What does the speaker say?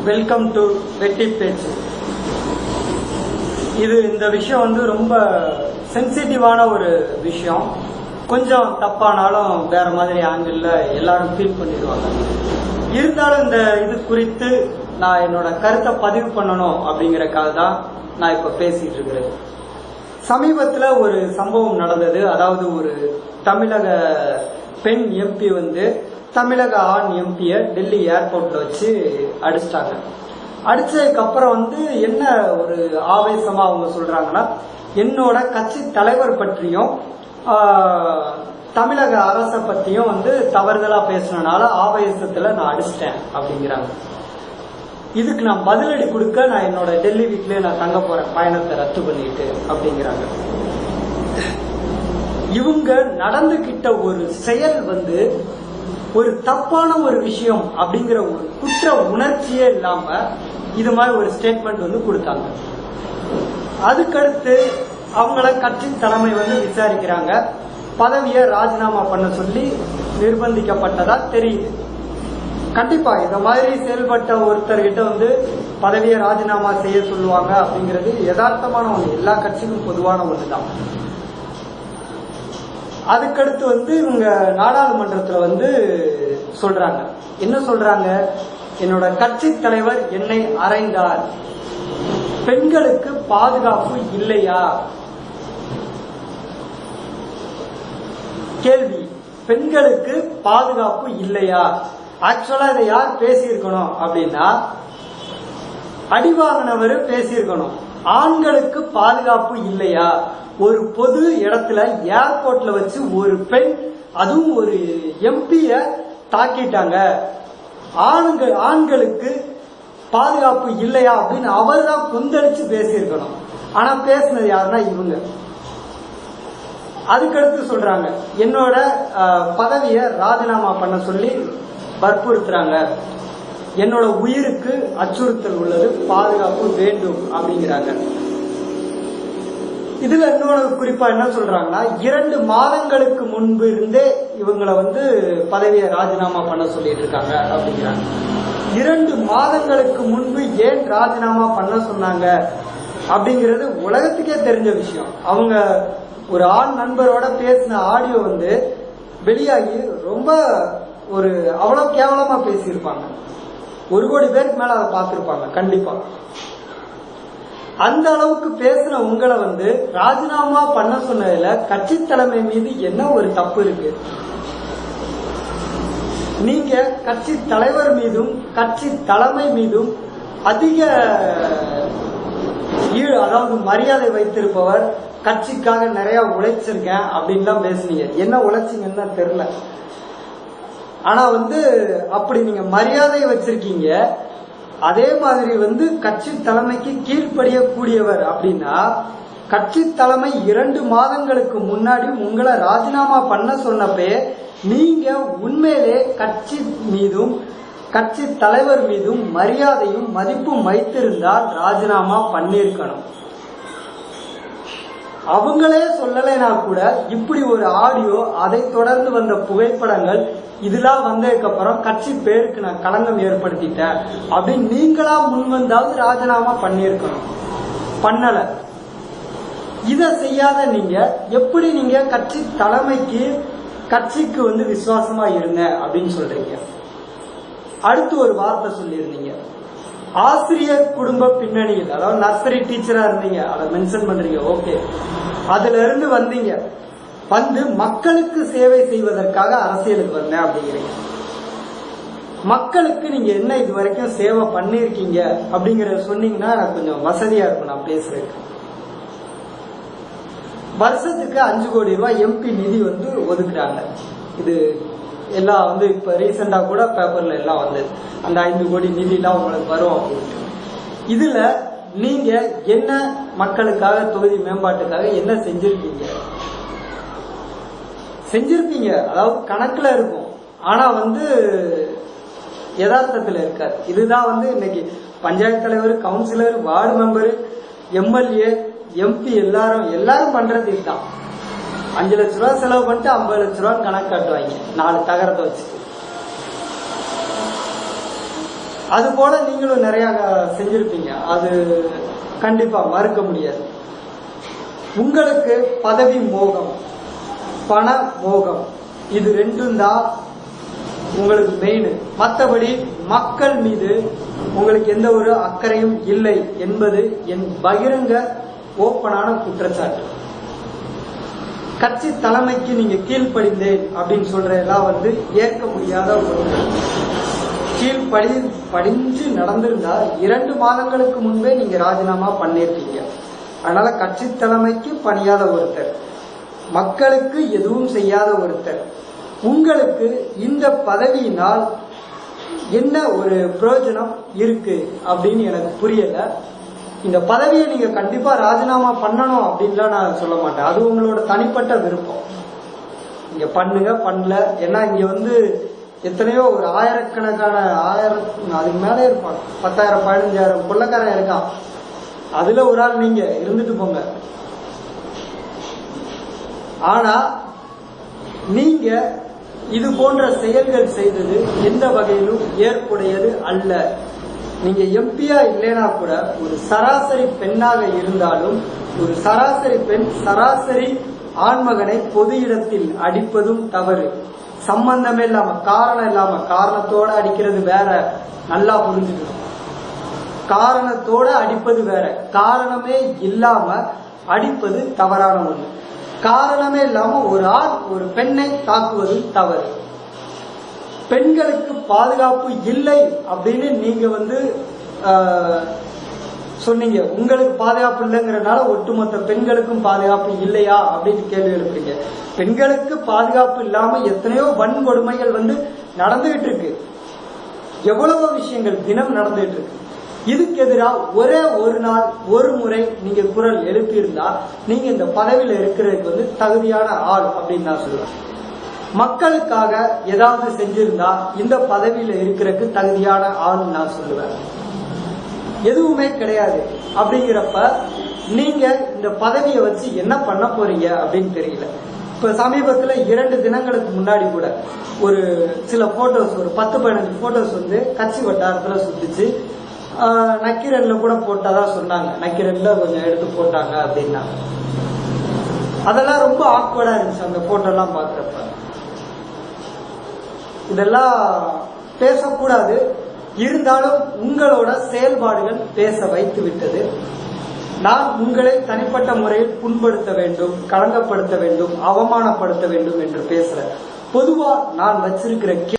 Welcome to வெட்டி பேச்சு. இந்த விஷயம் வந்து ரொம்ப சென்சிட்டிவான ஒரு விஷயம். கொஞ்சம் தப்பானாலும் வேற மாதிரி ஆங்கிள் எல்லாரும் ஃபீல் பண்ணிடுவாங்க. இருந்தாலும் இது குறித்து நான் என்னோட கருத்தை பதிவு பண்ணணும் அப்படிங்கறக்காக தான் நான் இப்ப பேசிட்டு இருக்கிறேன். சமீபத்துல ஒரு சம்பவம் நடந்தது. அதாவது ஒரு தமிழக பெண் எம்பி வந்து தமிழக ஆண் எம்பியை டெல்லி ஏர்போர்ட்ல வச்சு அடிச்சிட்டாங்க. அடிச்சதுக்கு அப்புறம் என்ன ஒரு ஆவேசமா அவங்க சொல்றாங்கன்னா, என்னோட கட்சி தலைவர் பற்றியும் தமிழக அரசை பத்தியும் தவறுதலா பேசினால ஆவேசத்துல நான் அடிச்சிட்டேன் அப்படிங்கிறாங்க. இதுக்கு நான் பதிலடி கொடுக்க நான் என்னோட டெல்லி வீட்லயே நான் தங்க போறேன், பயணத்தை ரத்து பண்ணிட்டு அப்படிங்கிறாங்க. இவங்க நடந்துகிட்ட ஒரு செயல் ஒரு தப்பான ஒரு விஷயம் அப்படிங்கிற ஒரு குற்ற உணர்ச்சியே இல்லாம இது மாதிரி ஒரு ஸ்டேட்மெண்ட் கொடுத்தாங்க. அதுக்கடுத்து அவங்கள கட்சி தலைமை விசாரிக்கிறாங்க. பதவியை ராஜினாமா பண்ண சொல்லி நிர்பந்திக்கப்பட்டதா தெரியுது. கண்டிப்பா இந்த மாதிரி செயல்பட்ட ஒருத்தர்கிட்ட பதவியை ராஜினாமா செய்ய சொல்லுவாங்க அப்படிங்கிறது யதார்த்தமான ஒண்ணு, எல்லா கட்சிக்கும் பொதுவான ஒண்ணுதான். அதுக்கடுத்து இவங்க நாடாளுமன்றத்துல சொல்றாங்க. என்ன சொல்றாங்க? என்னோட கட்சி தலைவர் என்னை அறைந்தார், பெண்களுக்கு பாதுகாப்பு இல்லையா? கேள்வி, பெண்களுக்கு பாதுகாப்பு இல்லையா? ஆக்சுவலா இதை யார் பேசியிருக்கணும் அப்படின்னா, அடிவாங்கினவர் பேசியிருக்கணும். ஆண்களுக்கு பாதுகாப்பு இல்லையா? ஒரு பொது இடத்துல ஏர்போர்ட்ல வச்சு ஒரு பெண், அதுவும் ஒரு எம்பிய தாக்கிட்டாங்க, ஆண்களுக்கு பாதுகாப்பு இல்லையா அப்படின்னு அவர் தான் கொந்தளிச்சு பேசியிருக்கணும். ஆனா பேசினது யாருன்னா இவங்க. அதுக்கடுத்து சொல்றாங்க, என்னோட பதவியை ராஜினாமா பண்ண சொல்லி வற்புறுத்துறாங்க, என்னோட உயிருக்கு அச்சுறுத்தல் உள்ளது, பாதுகாப்பு வேண்டும் அப்படிங்கிறாங்க. இதுல இன்னொரு குறிப்பா என்ன சொல்றாங்கன்னா, 2 மாதங்களுக்கு முன்பு இருந்தே இவங்களை பதவியை ராஜினாமா பண்ண சொல்லிட்டு இருக்காங்க அப்படிங்கிறாங்க. 2 மாதங்களுக்கு முன்பு ஏன் ராஜினாமா பண்ண சொன்னாங்க அப்படிங்கிறது உலகத்துக்கே தெரிஞ்ச விஷயம். அவங்க ஒரு ஆண் நண்பரோட பேசின ஆடியோ வெளியாகி ரொம்ப அவ்வளவு கேவலமா பேசியிருப்பாங்க. 1 கோடி பேருக்கு மேல அதை பார்த்திருப்பாங்க கண்டிப்பா. அந்த அளவுக்கு பேசின உங்களை ராஜினாமா பண்ண சொன்னதுல கட்சி தலைமை மீது என்ன ஒரு தப்பு இருக்கு? நீங்க கட்சி தலைவர் மீதும் கட்சி தலைமை மீதும் அதிக அதாவது மரியாதை வைத்திருப்பவர், கட்சிக்காக நிறைய உழைச்சிருக்கேன் அப்படின்லாம் பேசுனீங்க. என்ன உழைச்சிங்கன்னு தெரியல. ஆனா அப்படி நீங்க மரியாதையை வச்சிருக்கீங்க. அதே மாதிரி கட்சி தலைமைக்கு கீழ்ப்படியக்கூடியவர் அப்படின்னா, கட்சி தலைமை 2 மாதங்களுக்கு முன்னாடி உங்களை ராஜினாமா பண்ண சொன்னப்பே நீங்க உண்மையிலே கட்சி மீதும் கட்சி தலைவர் மீதும் மரியாதையும் மதிப்பும் வைத்திருந்தால் ராஜினாமா பண்ணிருக்கணும். அவங்களே சொல்லலைனா கூட இப்படி ஒரு ஆடியோ, அதை தொடர்ந்து வந்த புகைப்படங்கள், இதெல்லாம் வந்ததுக்கு அப்புறம் கட்சி பேருக்கு நான் களங்கம் ஏற்படுத்திட்டேன் அப்படின்னு நீங்களா முன்வந்தாவது ராஜினாமா பண்ணிருக்கணும். பண்ணல. இத செய்யாத நீங்க எப்படி நீங்க கட்சி தலைமைக்கு கட்சிக்கு விசுவாசமா இருங்க அப்படின்னு சொல்றீங்க? அடுத்து ஒரு வார்த்தை சொல்லியிருந்தீங்க, ஆசிரியர் குடும்ப பின்னணியில், அதாவது நர்சரி டீச்சரா இருந்தீங்க, அதை மென்ஷன் பண்றீங்க. ஓகே, அதுல இருந்து வந்தீங்க, மக்களுக்கு சேவை செய்வதற்காக அரசியலுக்கு வந்தேன் அப்படிங்கிறீங்க. மக்களுக்கு நீங்க என்ன இது வரைக்கும் சேவை பண்ணிருக்கீங்க அப்படிங்கறத சொன்னீங்கன்னா எனக்கு கொஞ்சம் வசதியா இருக்கும் நான் பேசுறதுக்கு. வருஷத்துக்கு 5 கோடி ரூபாய் எம்பி நிதி ஒதுக்குறாங்க. இது எல்லாம் இப்ப ரீசெண்டா கூட பேப்பர்ல எல்லாம் வந்தது. அந்த 5 கோடி நிதி எல்லாம் உங்களுக்கு வரும் அப்படின்ட்டு. இதுல நீங்க என்ன மக்களுக்காக, தொகுதி மேம்பாட்டுக்காக என்ன செஞ்சிருப்பீங்க? அதாவது கணக்குல இருக்கும், ஆனா யதார்த்தத்துல இருக்காது. இதுதான் இன்னைக்கு பஞ்சாயத்து தலைவர், councillor, ward member, MLA, MP எல்லாரும் பண்றது இதுதான். 5 லட்ச ரூபாய் செலவு பண்ணிட்டு 50 லட்ச ரூபாய் கணக்கு காட்டுவாங்க 4 தகரத்தை வச்சுட்டு. அது போல நீங்களும் நிறைய செஞ்சிருப்பீங்க, அது கண்டிப்பா மறுக்க முடியாது. உங்களுக்கு பதவி மோகம், பண மோகம், இது ரெண்டும் தான் உங்களுக்கு மெயின். மற்றபடி மக்கள் மீது உங்களுக்கு எந்த ஒரு அக்கறையும் இல்லை என்பது என் பகிரங்க ஓப்பனான குற்றச்சாட்டு. கட்சி தலைமைக்கு நீங்க கீழ்ப்படிந்தேன் அப்படின்னு சொல்றதெல்லாம் ஏற்க முடியாத ஒன்று. கீழ்ப்படிஞ்சு நடந்திருந்தா 2 மாதங்களுக்கு முன்பே நீங்க ராஜினாமா பண்ணிருக்கீங்க. அதனால கட்சி தலைமைக்கு பணியாத ஒருத்தர், மக்களுக்கு எதுவும் செய்யாத ஒருத்தர், உங்களுக்கு இந்த பதவியினால் என்ன ஒரு பிரயோஜனம் இருக்கு அப்படின்னு எனக்கு புரியல. இந்த பதவியை நீங்க கண்டிப்பா ராஜினாமா பண்ணணும் அப்படின்லாம் நான் சொல்ல மாட்டேன். அது உங்களோட தனிப்பட்ட விருப்பம். இங்க பண்ணுங்க, பண்ணல. ஏன்னா இங்க எத்தனையோ ஒரு ஆயிரக்கணக்கான அதுக்கு மேலே இருப்பாங்க, 10,000 15,000 கொள்ளக்காரன் இருக்கான். அதுல ஒரு ஆள் நீங்க இருந்துட்டு போங்க. ஆனா நீங்க இது போன்ற செயல்கள் செய்தது எந்த வகையிலும் ஏற்புடையது அல்ல. நீங்க எம்பியா இல்லைனா கூட ஒரு சராசரி பெண்ணாக இருந்தாலும், ஒரு சராசரி பெண் சராசரி ஆண்மகனை பொது இடத்தில் அடிப்பதும் தவறு. சம்பந்தமே இல்லாம, காரணம் இல்லாம, காரணத்தோட அடிக்கிறது வேற, நல்லா புரிஞ்சுக்கணும். காரணத்தோட அடிப்பது வேற, காரணமே இல்லாம அடிப்பது தவறான ஒண்ணு. காரணமே இல்லாம ஒரு ஆண் ஒரு பெண்ணை தாக்குவது தவறு. பெண்களுக்கு பாதுகாப்பு இல்லை அப்படின்னு நீங்க சொன்னீங்க. உங்களுக்கு பாதுகாப்பு இல்லைங்கிறனால ஒட்டுமொத்த பெண்களுக்கும் பாதுகாப்பு இல்லையா அப்படின்னு கேள்வி எழுப்புறீங்க. பெண்களுக்கு பாதுகாப்பு இல்லாம எத்தனையோ வன்கொடுமைகள் நடந்துகிட்டு இருக்கு. எவ்வளவோ விஷயங்கள் தினம் நடந்துகிட்டு இருக்கு. இதுக்கு எதிராக ஒரே ஒரு நாள் ஒரு முறை நீங்க குரல் எழுப்பியிருந்தா நீங்க இந்த பதவியில இருக்கிறதுக்கு தகுதியான ஆள் அப்படின்னு நான் சொல்லுவேன். மக்களுக்காக ஏதாவது செஞ்சிருந்தா இந்த பதவியில இருக்கிறதுக்கு தகுதியான ஆள் நான் சொல்லுவேன். எதுவுமே கிடையாது. அப்படிங்கிறப்ப நீங்க இந்த பதவியை வச்சு என்ன பண்ண போறீங்க அப்படின்னு தெரியல. இப்ப சமீபத்துல 2 தினங்களுக்கு முன்னாடி கூட ஒரு சில போட்டோஸ், ஒரு 10-15 போட்டோஸ் கட்சி வட்டாரத்துல சுத்திச்சு. நக்கீரன்ல கூட போட்டாதான் சொன்னாங்க, நக்கீரன்ல கொஞ்சம் எடுத்து போட்டாங்க அப்படின்னா. அதெல்லாம் ரொம்ப ஆக்வர்டா இருந்துச்சு அந்த போட்டோ எல்லாம் பாக்குறப்ப. இதெல்லாம் பேசக்கூடாது. இருந்தாலும் உங்களோட செயல்பாடுகள் பேச வைத்து விட்டது. நான் உங்களை தனிப்பட்ட முறையில் புண்படுத்த வேண்டும், களங்கப்படுத்த வேண்டும், அவமானப்படுத்த வேண்டும் என்று பேசுறேன். பொதுவா நான் வச்சிருக்கிற